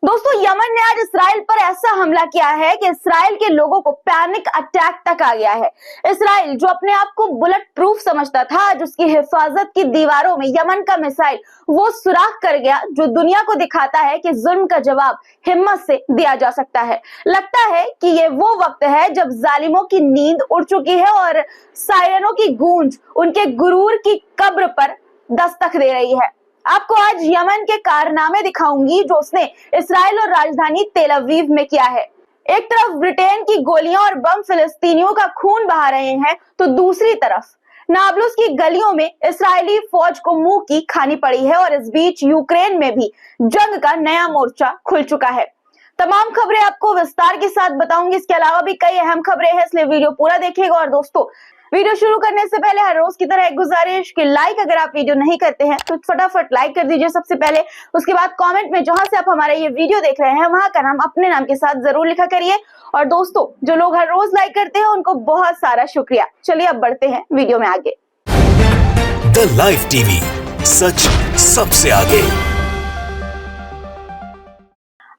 दोस्तों, यमन ने आज इसराइल पर ऐसा हमला किया है कि इसराइल के लोगों को पैनिक अटैक तक आ गया है। इसराइल जो अपने आप को बुलेट प्रूफ समझता था, आज उसकी हिफाजत की दीवारों में यमन का मिसाइल वो सुराख कर गया जो दुनिया को दिखाता है कि जुल्म का जवाब हिम्मत से दिया जा सकता है। लगता है कि ये वो वक्त है जब जालिमों की नींद उड़ चुकी है और सायरनों की गूंज उनके गुरूर की कब्र पर दस्तक दे रही है। आपको आज यमन के कारनामे दिखाऊंगी जो उसने इसराइल और राजधानी तेल अवीव में किया है। एक तरफ ब्रिटेन की गोलियां और बम फिलिस्तीनियों का खून बहा रहे हैं, तो दूसरी तरफ नाब्लुस की गलियों में इसराइली फौज को मुंह की खानी पड़ी है और इस बीच यूक्रेन में भी जंग का नया मोर्चा खुल चुका है। तमाम खबरें आपको विस्तार के साथ बताऊंगी। इसके अलावा भी कई अहम खबरें हैं, इसलिए वीडियो पूरा देखिएगा। और दोस्तों, वीडियो शुरू करने से पहले हर रोज की तरह एक गुजारिश कि लाइक अगर आप वीडियो नहीं करते हैं तो फटाफट लाइक कर दीजिए सबसे पहले। उसके बाद कमेंट में जहां से आप हमारा ये वीडियो देख रहे हैं वहां का नाम अपने नाम के साथ जरूर लिखा करिए। और दोस्तों, जो लोग हर रोज लाइक करते हैं उनको बहुत सारा शुक्रिया। चलिए अब बढ़ते हैं वीडियो में आगे। द लाइव टीवी, सच सबसे आगे।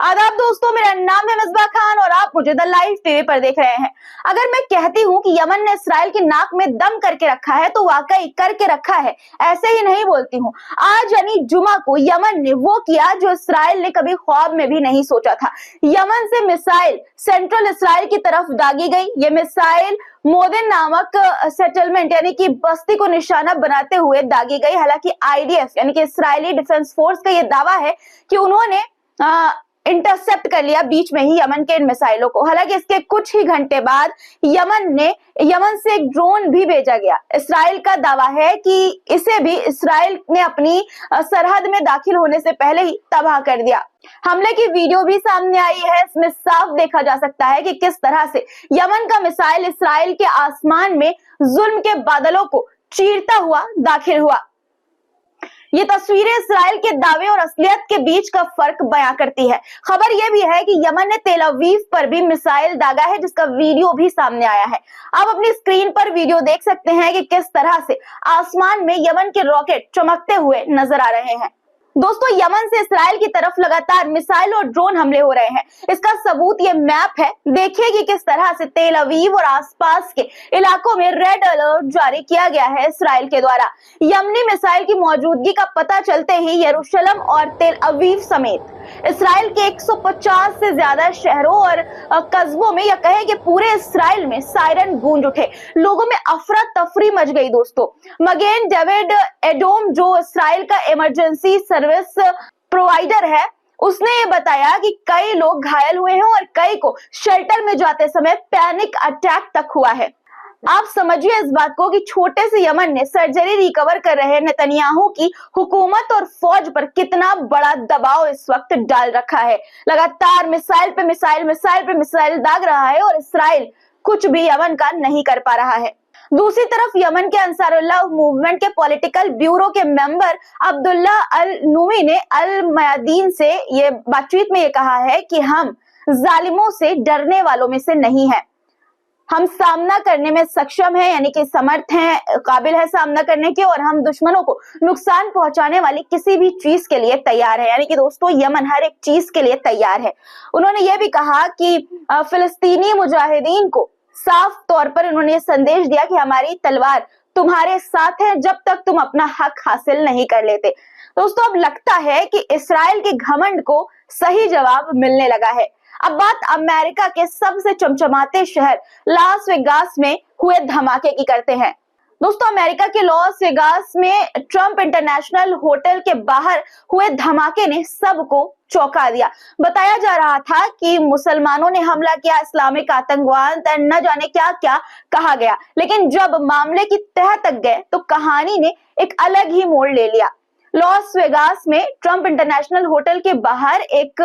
आदाब दोस्तों, मेरा नाम है मिसबा खान और आप मुझे द लाइव टीवी पर देख रहे हैं। अगर मैं कहती हूँ कि यमन ने इसराइल की नाक में दम करके रखा है तो वाकई करके रखा है, ऐसे ही नहीं बोलती हूँ। आज यानी जुमा को यमन ने वो किया जो इसराइल ने कभी ख्वाब में भी नहीं सोचा था। यमन से मिसाइल सेंट्रल इसराइल की तरफ दागी गई। ये मिसाइल मोदेन नामक सेटलमेंट यानी कि बस्ती को निशाना बनाते हुए दागी गई। हालांकि आईडीएफ यानी कि इसराइली डिफेंस फोर्स का ये दावा है कि उन्होंने इंटरसेप्ट कर लिया बीच में ही यमन के इन मिसाइलों को। हालांकि इसके कुछ ही घंटे बाद यमन से एक ड्रोन भी भेजा गया। इसराइल का दावा है कि इसे भी इसराइल ने अपनी सरहद में दाखिल होने से पहले ही तबाह कर दिया। हमले की वीडियो भी सामने आई है। इसमें साफ देखा जा सकता है कि किस तरह से यमन का मिसाइल इसराइल के आसमान में जुल्म के बादलों को चीरता हुआ दाखिल हुआ। ये तस्वीरें इसराइल के दावे और असलियत के बीच का फर्क बयां करती है। खबर यह भी है कि यमन ने तेल अवीव पर भी मिसाइल दागा है, जिसका वीडियो भी सामने आया है। आप अपनी स्क्रीन पर वीडियो देख सकते हैं कि किस तरह से आसमान में यमन के रॉकेट चमकते हुए नजर आ रहे हैं। दोस्तों, यमन से इसराइल की तरफ लगातार मिसाइल और ड्रोन हमले हो रहे हैं। इसका सबूत ये मैप है। देखिए कि किस तरह से तेल अवीव और आसपास के इलाकों में रेड अलर्ट जारी किया गया है इसराइल के द्वारा। यमनी मिसाइल की मौजूदगी का पता चलते ही यरूशलेम और तेल अवीव समेत इसराइल के 150 से ज्यादा शहरों और कस्बों में, या कहें कि पूरे इसराइल में सायरन गूंज उठे। लोगों में अफरा तफरी मच गई। दोस्तों, मगेन डेविड एडोम जो इसराइल का इमरजेंसी सर्विस प्रोवाइडर है, उसने ये बताया कि कई लोग घायल हुए हैं और कई को शेल्टर में जाते समय पैनिक अटैक तक हुआ है। आप समझिए इस बात को कि छोटे से यमन ने सर्जरी रिकवर कर रहे नेतन्याहू की हुकूमत और फौज पर कितना बड़ा दबाव इस वक्त डाल रखा है। लगातार मिसाइल पे मिसाइल दाग रहा है और इसराइल कुछ भी यमन का नहीं कर पा रहा है। दूसरी तरफ यमन के अंसारुल्लाह मूवमेंट के पॉलिटिकल ब्यूरो के मेंबर अब्दुल्ला अल नूमी ने अल मयादीन से ये बातचीत में ये कहा है कि हम जालिमों से डरने वालों में से नहीं है। हम सामना करने में सक्षम हैं, यानी कि समर्थ हैं, काबिल है सामना करने के, और हम दुश्मनों को नुकसान पहुंचाने वाली किसी भी चीज के लिए तैयार है। यानी कि दोस्तों, यमन हर एक चीज के लिए तैयार है। उन्होंने ये भी कहा कि फिलिस्तीनी मुजाहिदीन को साफ तौर पर उन्होंने संदेश दिया कि हमारी तलवार तुम्हारे साथ है जब तक तुम अपना हक हासिल नहीं कर लेते। दोस्तों, अब लगता है कि इसराइल के घमंड को सही जवाब मिलने लगा है। अब बात अमेरिका के सबसे चमचमाते शहर लास वेगास में हुए धमाके की करते हैं। दोस्तों, अमेरिका के लॉस वेगास में ट्रंप इंटरनेशनल होटल के बाहर हुए धमाके ने सबको चौंका दिया। बताया जा रहा था कि मुसलमानों ने हमला किया, इस्लामिक आतंकवाद, न जाने क्या क्या कहा गया, लेकिन जब मामले की तह तक गए तो कहानी ने एक अलग ही मोड़ ले लिया। लॉस वेगास में ट्रंप इंटरनेशनल होटल के बाहर एक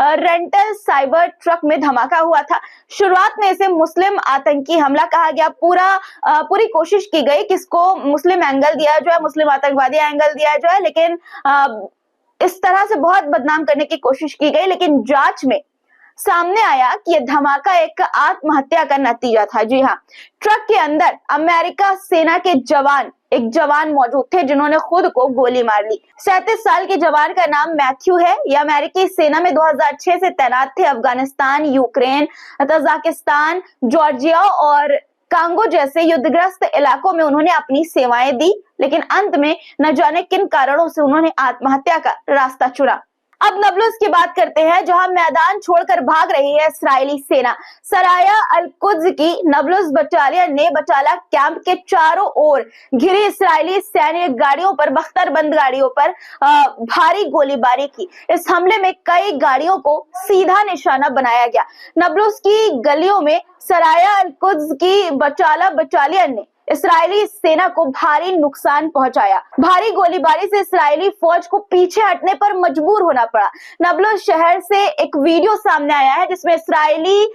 रेंटल साइबर ट्रक में धमाका हुआ था। शुरुआत में इसे मुस्लिम आतंकी हमला कहा गया। पूरी कोशिश की गई किसको मुस्लिम एंगल दिया जो है, मुस्लिम आतंकवादी एंगल दिया जो है, लेकिन इस तरह से बहुत बदनाम करने की कोशिश की गई। लेकिन जांच में सामने आया कि यह धमाका एक आत्महत्या का नतीजा था। जी हाँ, ट्रक के अंदर अमेरिका सेना के जवान एक जवान मौजूद थे जिन्होंने खुद को गोली मार ली। 37 साल के जवान का नाम मैथ्यू है। यह अमेरिकी सेना में 2006 से तैनात थे। अफगानिस्तान, यूक्रेन, तजाकिस्तान, जॉर्जिया और कांगो जैसे युद्धग्रस्त इलाकों में उन्होंने अपनी सेवाएं दी, लेकिन अंत में न जाने किन कारणों से उन्होंने आत्महत्या का रास्ता चुना। अब नबलुस की बात करते हैं, जहां मैदान छोड़कर भाग रही है इस्राएली सेना। सराया अल-कुद्स की नबलुस बटालियन ने बटाला कैंप के चारों ओर घिरी इस्राएली सैन्य गाड़ियों पर, बख्तरबंद गाड़ियों पर भारी गोलीबारी की। इस हमले में कई गाड़ियों को सीधा निशाना बनाया गया। नबलुस की गलियों में सराया अल-कुद्स की बटाला बटालियन ने इस्राएली सेना को भारी नुकसान पहुंचाया। भारी गोलीबारी से इस्राएली फौज को पीछे हटने पर मजबूर होना पड़ा। नबलुस शहर से एक वीडियो सामने आया है जिसमें इस्राएली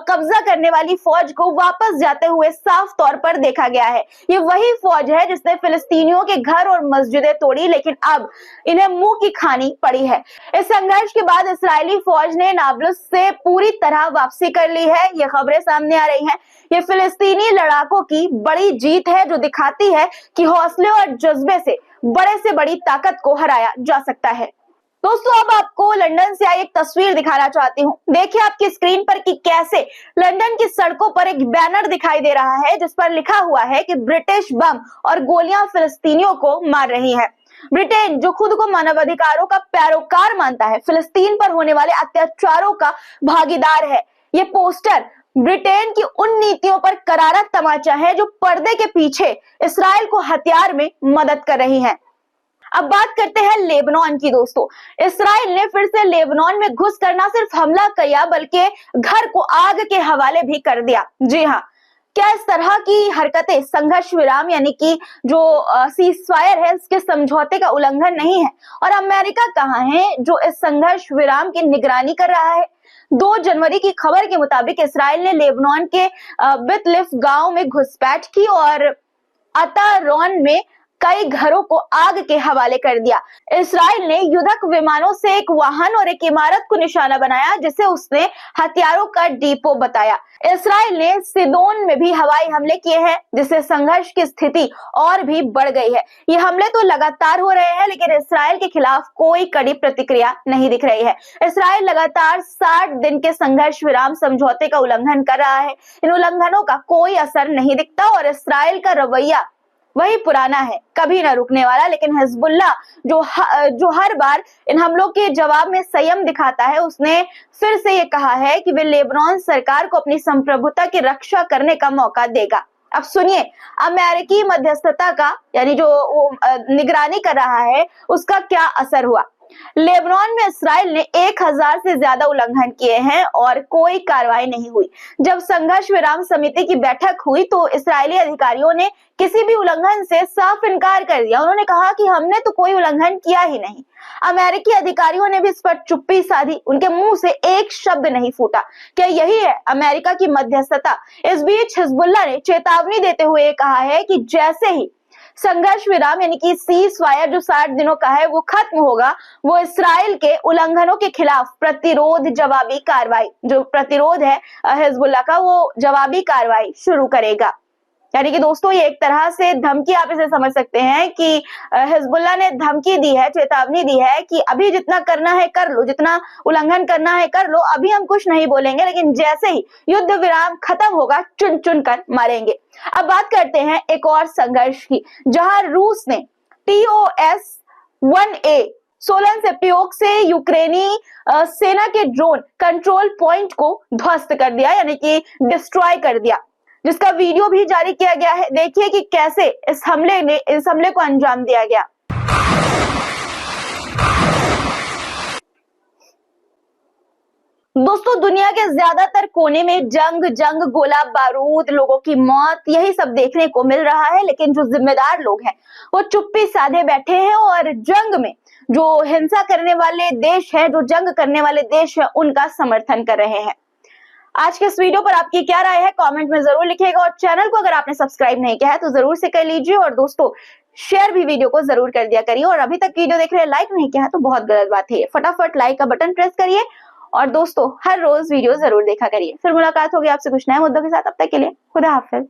कब्जा करने वाली फौज को वापस जाते हुए साफ तौर पर देखा गया है। ये वही फौज है जिसने फिलिस्तीनियों के घर और मस्जिदें तोड़ी, लेकिन अब इन्हें मुंह की खानी पड़ी है। इस संघर्ष के बाद इस्राएली फौज ने नाबलुस से पूरी तरह वापसी कर ली है। ये खबरें सामने आ रही हैं। ये फिलिस्तीनी लड़ाकों की बड़ी जीत है जो दिखाती है कि हौसले और जज्बे से बड़ी ताकत को हराया जा सकता है। दोस्तों, अब आपको लंदन से आई एक तस्वीर दिखाना चाहती हूँ। देखिए आपकी स्क्रीन पर कि कैसे लंदन की सड़कों पर एक बैनर दिखाई दे रहा है जिस पर लिखा हुआ है कि ब्रिटिश बम और गोलियां फिलिस्तीनियों को मार रही है। ब्रिटेन जो खुद को मानवाधिकारों का पैरोकार मानता है, फिलिस्तीन पर होने वाले अत्याचारों का भागीदार है। ये पोस्टर ब्रिटेन की उन नीतियों पर करारा तमाचा है जो पर्दे के पीछे इसराइल को हथियार में मदद कर रही हैं। अब बात करते हैं लेबनान की। दोस्तों, इसराइल ने फिर से लेबनान में घुस कर न सिर्फ हमला किया बल्कि घर को आग के हवाले भी कर दिया। जी हाँ, क्या इस तरह की हरकतें संघर्ष विराम यानी कि जो सीजफायर है इसके समझौते का उल्लंघन नहीं है? और अमेरिका कहाँ है जो इस संघर्ष विराम की निगरानी कर रहा है? 2 जनवरी की खबर के मुताबिक इसराइल ने लेबनान के बितलिफ गांव में घुसपैठ की और अतारोन में कई घरों को आग के हवाले कर दिया। इसराइल ने युद्धक विमानों से एक वाहन और एक इमारत को निशाना बनाया जिसे उसने हथियारों का डिपो बताया। इसराइल ने सिदोन में भी हवाई हमले किए हैं जिससे संघर्ष की स्थिति और भी बढ़ गई है। ये हमले तो लगातार हो रहे हैं लेकिन इसराइल के खिलाफ कोई कड़ी प्रतिक्रिया नहीं दिख रही है। इसराइल लगातार 60 दिन के संघर्ष विराम समझौते का उल्लंघन कर रहा है। इन उल्लंघनों का कोई असर नहीं दिखता और इसराइल का रवैया वही पुराना है, कभी न रुकने वाला। लेकिन हिजबुल्लाह जो हर बार इन हमलों के जवाब में संयम दिखाता है, उसने फिर से ये कहा है कि वे लेबनान सरकार को अपनी संप्रभुता की रक्षा करने का मौका देगा। अब सुनिए अमेरिकी मध्यस्थता का यानी जो वो निगरानी कर रहा है उसका क्या असर हुआ। लेबनान में इसराइल ने 1000 से ज्यादा उल्लंघन किए हैं और कोई कार्रवाई नहीं हुई। जब संघर्ष विराम समिति की बैठक हुई तो इस्राएली अधिकारियों ने किसी भी उल्लंघन से साफ इनकार कर दिया। उन्होंने कहा कि हमने तो कोई उल्लंघन किया ही नहीं। अमेरिकी अधिकारियों ने भी इस पर चुप्पी साधी, उनके मुंह से एक शब्द नहीं फूटा। क्या यही है अमेरिका की मध्यस्थता? इस बीच हिजबुल्लाह ने चेतावनी देते हुए कहा है कि जैसे ही संघर्ष विराम यानी कि सीजफायर जो 60 दिनों का है वो खत्म होगा, वो इसराइल के उल्लंघनों के खिलाफ प्रतिरोध जवाबी कार्रवाई, जो प्रतिरोध है हिजबुल्लाह का, वो जवाबी कार्रवाई शुरू करेगा। यानी कि दोस्तों ये एक तरह से धमकी आप इसे समझ सकते हैं कि हिजबुल्लाह ने धमकी दी है, चेतावनी दी है कि अभी जितना करना है कर लो, जितना उल्लंघन करना है कर लो, अभी हम कुछ नहीं बोलेंगे, लेकिन जैसे ही युद्ध विराम खत्म होगा चुन चुन कर मारेंगे। अब बात करते हैं एक और संघर्ष की, जहां रूस ने TOS-1A सोलन से प्रयोग से यूक्रेनी सेना के ड्रोन कंट्रोल पॉइंट को ध्वस्त कर दिया यानी कि डिस्ट्रॉय कर दिया, जिसका वीडियो भी जारी किया गया है। देखिए कि कैसे इस हमले को अंजाम दिया गया। दोस्तों दुनिया के ज्यादातर कोने में जंग, गोला बारूद, लोगों की मौत, यही सब देखने को मिल रहा है, लेकिन जो जिम्मेदार लोग हैं वो चुप्पी साधे बैठे हैं और जंग में जो हिंसा करने वाले देश हैं, जो जंग करने वाले देश हैं, उनका समर्थन कर रहे हैं। आज के इस वीडियो पर आपकी क्या राय है कमेंट में जरूर लिखिएगा और चैनल को अगर आपने सब्सक्राइब नहीं किया है तो जरूर से कर लीजिए और दोस्तों शेयर भी वीडियो को जरूर कर दिया करिए और अभी तक वीडियो देख रहे हैं लाइक नहीं किया है तो बहुत गलत बात है, फटाफट लाइक का बटन प्रेस करिए और दोस्तों हर रोज वीडियो जरूर देखा करिए। फिर मुलाकात होगी आपसे कुछ नए मुद्दों के साथ, तब तक के लिए खुदा हाफिज।